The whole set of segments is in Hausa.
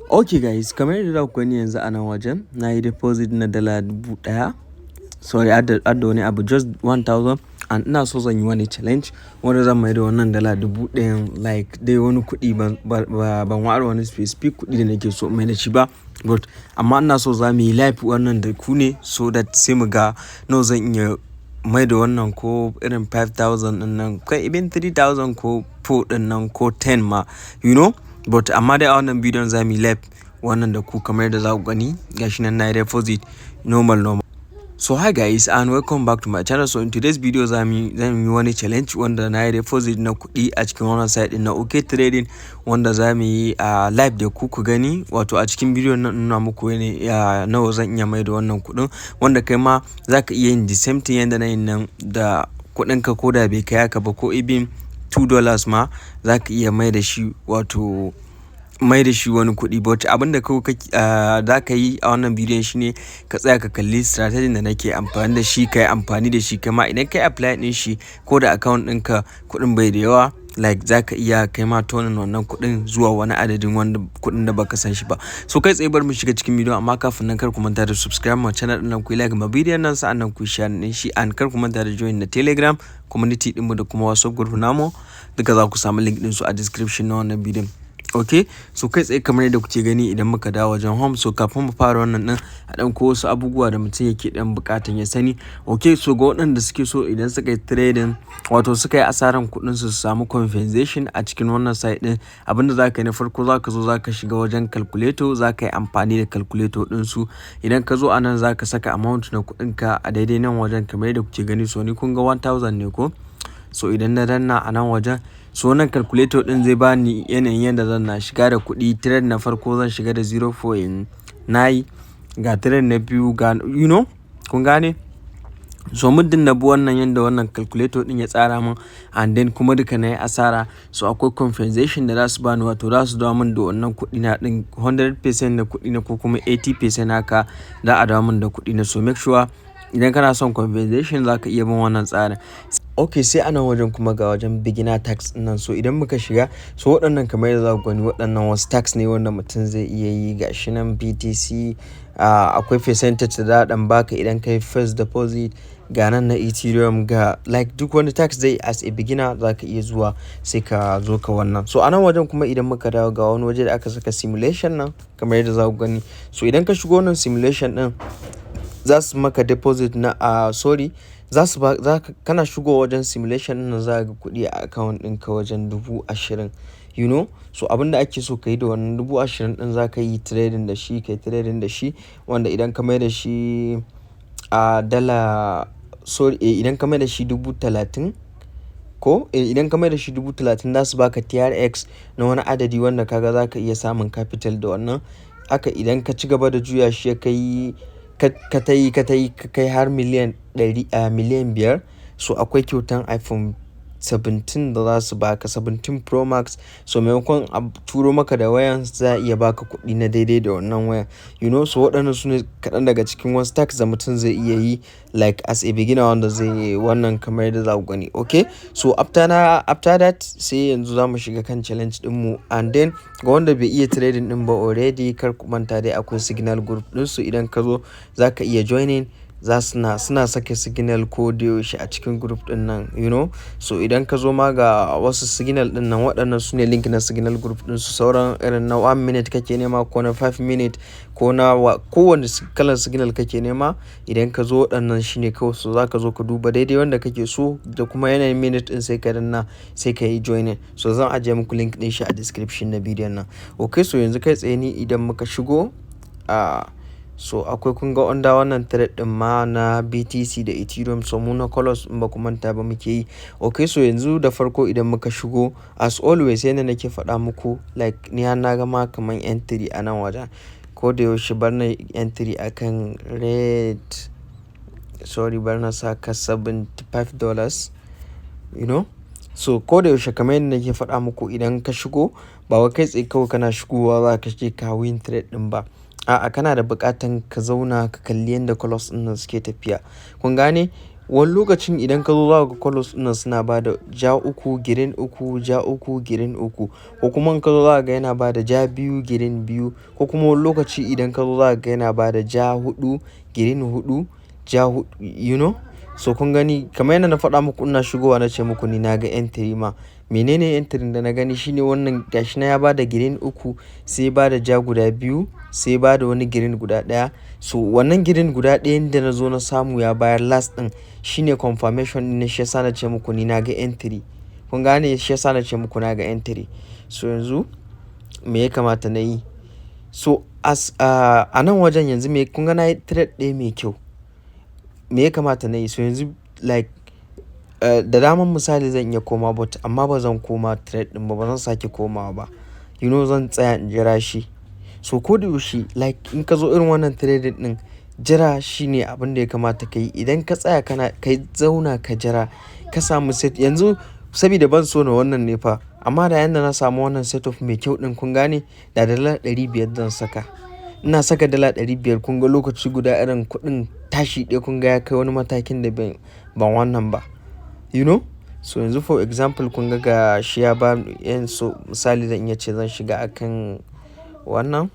Okay guys, kamar yadda za ku gani yanzu a nan wajen na yi deposit na dala 1000, sorry adda wani abu just 1000, and ina so zan yi wani challenge wanda zan mai da wannan dala 1000 like dai wani kuɗi ban ware wani specific kuɗi da nake so mai da shi ba, but amma ina so za mu yi live wannan da ku ne so that sai mu ga nawa zan iya mai da wannan, ko irin 5000 din nan, kai even 3000 ko 4 din nan ko 10 ma, you know. But amma dai a wannan bidiyon za mu yi live wannan da ku kamar yadda za ku gani gashi nan na yi deposit normal. So hi guys and welcome back to my channel. So in today's video zan yi wani challenge wanda na yi deposit na kuɗi a cikin wannan site din na OKTrading, wanda za mu yi a live da ku gani, wato a cikin bidiyon nan nuna muku ne nawa zan iya mai da wannan kuɗin, wanda kai ma za ka iya yin the same thing yanda na yin nan da kuɗinka, ko da bai kai haka ba, ko even $2 ma za ka iya mai da shi, wato mai da shi wani kuɗi. But abinda za ka yi a wannan bidiyon shine ka tsaya ka kalli strategy da nake amfani da shi, ka yi amfani da shi kama idan ka yi apply din shi, ko da account ɗinka kuɗin bai da yawa, like za ka iya kai ma tonin wannan kuɗin zuwa wani adadin wanda kuɗin da baka san shi ba. So kai tsaye bar mu shiga cikin bidiyon, amma kafin nan kar ku manta da subscribe ma channel ɗin nan, ku yi like ma bidiyon nan, sa'annan ku share din shi, and kar ku manta da join na Telegram community ɗinmu da kuma WhatsApp group namu, duka za ku samu link ɗin su a description na wannan bidiyon. Okay, so kai tsaye kamar yadda kuke gani idan muka dawo wajen home, so kafin mu fara wannan din a dan ko wasu abubuwa da mutum yake dan bukatan ya sani. Okay, so ga waɗanda suke so idan suka yi trading, wato suka yi asaran kuɗin su samu compensation a cikin wannan site din, abinda za ka yi na farko za ka zo za ka shiga wajen calculator, za ka yi amfani da calculator din su. Idan ka zo anan za ka saka amount na kuɗinka a daidai nan wajen kamar yadda kuke gani. So ni kun ga 1000 ne ko, so idan na danna a nan wajen, so wannan calculator din zai bani yanayin yadda zan na shiga da kuɗi. Trade na farko zan shiga da 0.9, ga trade na biyu ga, you know, kun gane. So muddin na bi wannan yadda wannan calculator din ya tsara min, and then kuma duka na yi asara, so akwai compensation da za su bani, wato za su dawo min da wannan kuɗi na din 100% na kuɗi na, ko kuma 80% haka za a dawo min da kuɗi na. So make sure idan kana son compensation za ka iya bin wannan tsarin. Okay, sai ana wajen kuma ga wajen beginner tax nan. So idan muka shiga, so waɗannan kamar yadda za ku gani waɗannan wasu tax ne wanda mutum zai iya yi. Gashi nan BTC, akwai percentage da dan baka idan kai first deposit, ga nan na Ethereum, ga like duk wani tax dai as a beginner za ka iya zuwa sai ka zo ka wannan. So anan wajen kuma idan muka dawo ga wani waje da aka saka simulation nan kamar yadda za ku gani. So idan ka shigo wannan simulation din, za su maka deposit na kana shigo wajen simulation nan za ga kuɗi a account ɗinka wajen 20,000, you know. So abinda ake so ka yi da wannan 20,000 din, za ka yi trading da shi, kai trading da shi, wanda idan ka mai da shi a dala, sorry, idan ka mai da shi 30,000 ko idan ka mai da shi 30,000 za su baka TRX na wani adadi wanda kaga za ka iya samun capital da wannan. Haka idan ka ci gaba da juya shi ya kai ka kai har miliyan 5, so akwai kyautan iPhone 17 da za su baka, 17 Pro Max. So maimakon a turo maka da wayan, za a iya baka kuɗi na daidai da wannan wayan, you know. So waɗannan su ne kaɗan daga cikin wasu tax da mutum zai iya yi like as a beginner, wanda zai yi wannan kamar yadda za ku gani. Okay, so after that sai yanzu za mu shiga kan challenge ɗinmu, and then ga wanda bai iya trading ɗin ba already, kar ku manta dai akwai signal group ɗinsu. Idan ka zo za ka iya joining, suna sake signal ko da yaushe a cikin group din nan, you know. So idan ka zo ma ga wasu signal din nan, waɗannan su ne link na signal group din su. Sauran irin na 1 minute kake nema, ko na 5 minute, ko na kowane kalan signal kake nema, idan ka zo waɗannan shine kawai. So za ka zo ka duba daidai wanda kake so da kuma yanayin minute din, sai ka danna sai ka yi joining. So zan ajiye muku link din shi a description na bidiyon nan. Okay, so yanzu kai tsaye ni idan muka shigo, so akwai kun ga under wannan thread din ma na BTC da Ethereum, so mu na colors in ba ku manta ba muke yi. Okay, so yanzu da farko idan muka shigo, as always yanda nake faɗa muku, like ni har na gama kaman entry a nan wajen, ko da yaushe bar na entry akan red, sorry, bar na saka $75, you know. So ko da yaushe kamar yadda nake faɗa muku, idan ka shigo ba wai kai tsaye kawai kana shigowa za ka je ka win trade din ba. A'a, kana da buƙatan ka zauna ka kalli yadda colors ɗin nan suke tafiya. Kun gane? wani lokacin idan ka zo za ka ga colors ɗin suna ba da ja 3 green 3 ja 3 green 3 ko kuma in ka zo za ka ga yana ba da ja 2 green 2 ko kuma wani lokaci idan ka zo za ka ga yana ba da ja 4 green 4 ja 4 you know. So kun gani kamar yadda na faɗa muku ina shigowa na ce muku ni na ga entry ma. Menene entry da na gani shine wannan gashi na ya ba da green 3 sai ba da ja guda 2 sai ba da wani green guda 1. So wannan green guda 1 da na zo na samu ya bayar last ɗin shine confirmation ɗin, shi yasa na ce muku ni na ga entry. Kun gane, shi yasa na ce muku na ga entry. So yanzu me ya kamata na yi? So a nan wajen yanzu kun ga na yi trade ɗaya mai kyau. Me ya kamata na yi? So yanzu like da daman misali zan iya koma but amma ba zan koma trade ɗin ba zan sake komawa ba. You know, zan tsaya in jira shi. So ko da yaushe like in ka zo irin wannan trading ɗin jira shine abin da ya kamata ka yi. Idan ka tsaya kai zauna ka jira ka samu set yanzu saboda ban so na wannan ne fa, amma da yanda na samu wannan set of mai kyau ɗin kun gane da dala 500 zan saka. Ina saka dala 500 kun ga lokaci guda irin kuɗin tashi ɗaya kun ga ya kai wani matakin da ban wannan ba. You know? So yanzu for example kun ga shi ya ba so misali zan iya ce zan shiga akan wannan.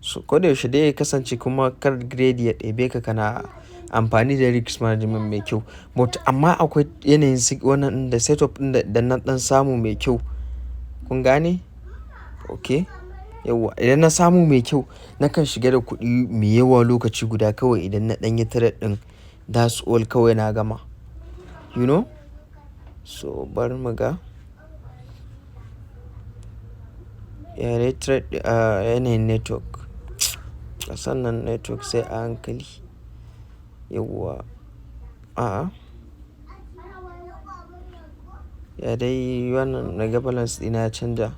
So ko da yaushe dai ya kasance kuma kar grade ya ɗebe ka kana amfani da risk management mai kyau. But amma akwai yanayin wannan da setup ɗin da na ɗan samu mai kyau. Kun gane? Okay. Yawwa idan na samu mai kyau nakan shiga da kuɗi mai yawa lokaci guda kawai idan na ɗan yi trade ɗin that's all kawai na gama. You know? So bari mu ga. Yare trade yanayin network. Sannan network sai a hankali. Yawwa. A'a. Ya dai wannan naga balance ɗina ya canja.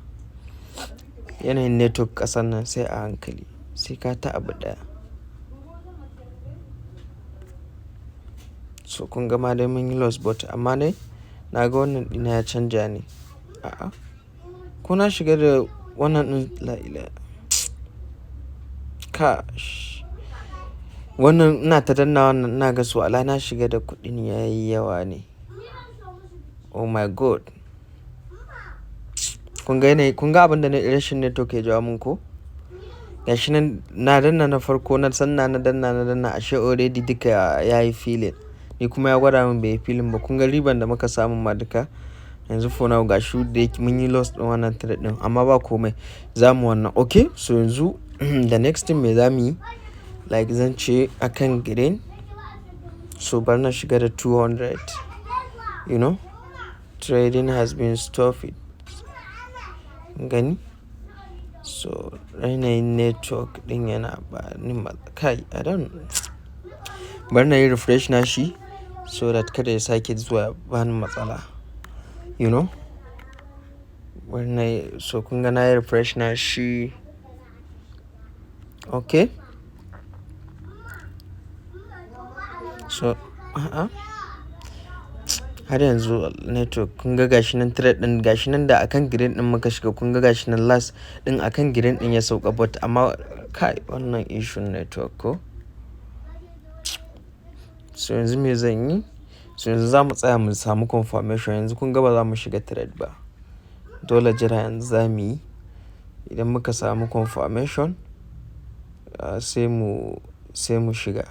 Yanayin network ƙasan nan sai a hankali. Sai ka ta abu ɗaya. So kun ga ma dai mun yi loss but amma dai na ga wannan ɗina ya canja ne. A'a. Ko na shiga da wannan ɗin la'ila. Kash. Wannan ina ta danna wannan ina ga su ala na shiga da kuɗin yayi yawa ne. Oh my god. Kun ga abin da rashin network ya jawo mun ko? Gashi nan na danna na farko na danna ashe already duka yayi feeling. Ni kuma ya gwada min bai yi feeling ba. Kun ga riban da muka samu ma duka. Yanzu for now gashi da mun yi loss ɗin wannan trade ɗin amma ba komai. Za mu wannan. Okay, so yanzu the next thing me za mu yi like zan ce akan green. So bari na shiga da 200. You know, trading has been stopped. Gani? So yanayin network ɗin yana ba ni kai I don't. Bari na yi refresh na shi so that kada ya sake zuwa bani matsala. You know? Bari na yi so kun ga na yi refresh na shi. Okay. So har yanzu network kun ga gashi nan trade ɗin gashi nan da akan green ɗin muka shiga kun ga gashi nan last ɗin akan green ɗin ya sauka but amma kai wannan issue network ko. So yanzu me zan yi? So yanzu za mu tsaya mu samu confirmation. Yanzu kun ga ba za mu shiga trade ba. Dole jira yanzu za mu yi. Idan muka samu confirmation sai mu shiga.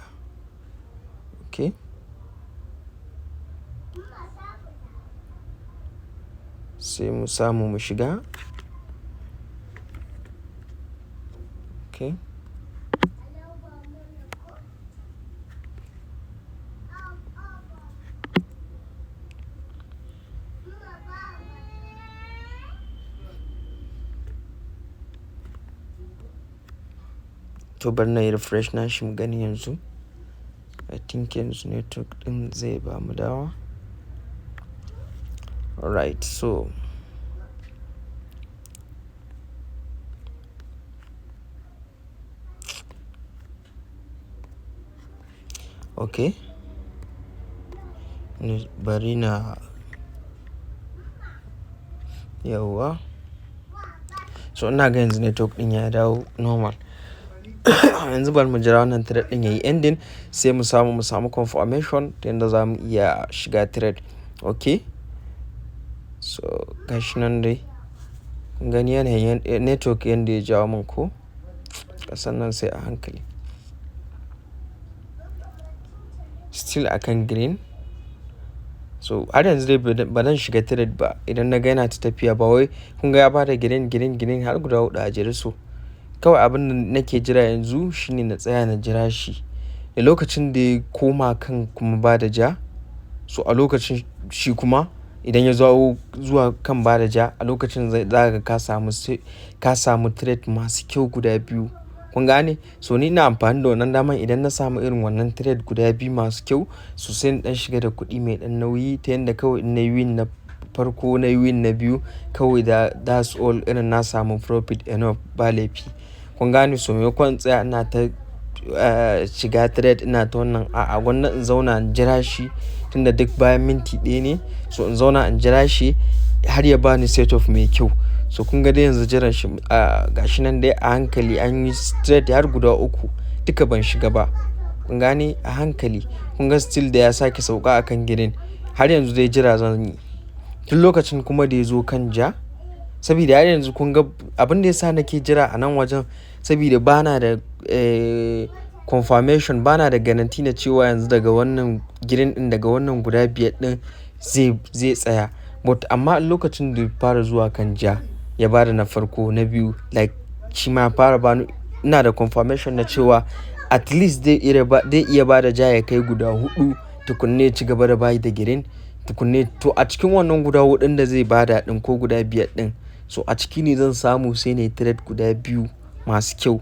Okay. Sai mu samu mu shiga. Okay. To bari na yi refresh na shi mu gani yanzu. I think yanzu network ɗin zai ba mu dawa. Alright, so okay. Bari na yawwa. So ina ga yanzu network ɗin ya dawo normal. Yanzu bari mu jira wannan trade din yayi ending sai mu samu confirmation ta yanda za mu iya shiga trade. Okay, so gashi nan dai gani yanayin network yanda ya jawo min ko kasan nan sai a hankali. Still akan green. So har yanzu dai ba zan shiga trade ba idan na ga yana ta tafiya ba wai kun ga ya bada green har guda 4 a jere. So kawai abin da nake jira yanzu shine na tsaya na jira shi da lokacin da ya koma kan kuma bada ja. So a lokacin shi kuma idan ya zo zuwa kan bada ja a lokacin za ka samu trade masu kyau guda biyu. Kun gane? So ni ina amfani da wannan daman idan na samu irin wannan trade guda biyu masu kyau so sai in dan shiga da kuɗi mai dan nauyi ta yanda kawai in na win na farko na win na biyu kawai that's all, irin na samu profit enough ba laifi. Kun gane? So maimakon tsaya ina ta shiga trade ina ta wannan a'a wannan in zauna in jira shi tunda duk bayan minti 1 ne. So in zauna in jira shi har ya bani set of mai kyau. So kun ga dai yanzu jiran shi gashi nan dai a hankali an yi trade har guda 3 duka ban shiga ba. Kun gane? A hankali kun ga still da ya sake sauka akan green har yanzu dai jira zan yi tun lokacin kuma da ya zo kan ja. Saboda har yanzu kun ga abin da yasa nake jira a nan wajen saboda bana da confirmation, bana da guarantee na cewa yanzu daga wannan green din daga wannan guda 5 din zai tsaya. But amma lokacin da ya fara zuwa kan ja ya bada na farko na biyu like shi ma fara bani ina da confirmation na cewa at least zai iya bada ja ya kai guda 4 tukunne ci gaba da bayi da green tukunne. To a cikin wannan guda 4 da zai bada din ko guda 5 din so a ciki ne zan samu sai na trade guda 2 masu kyau.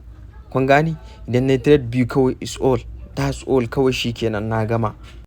Kun gane? Idan na trade 2 kawai is all, that's all, kawai shikenan na gama.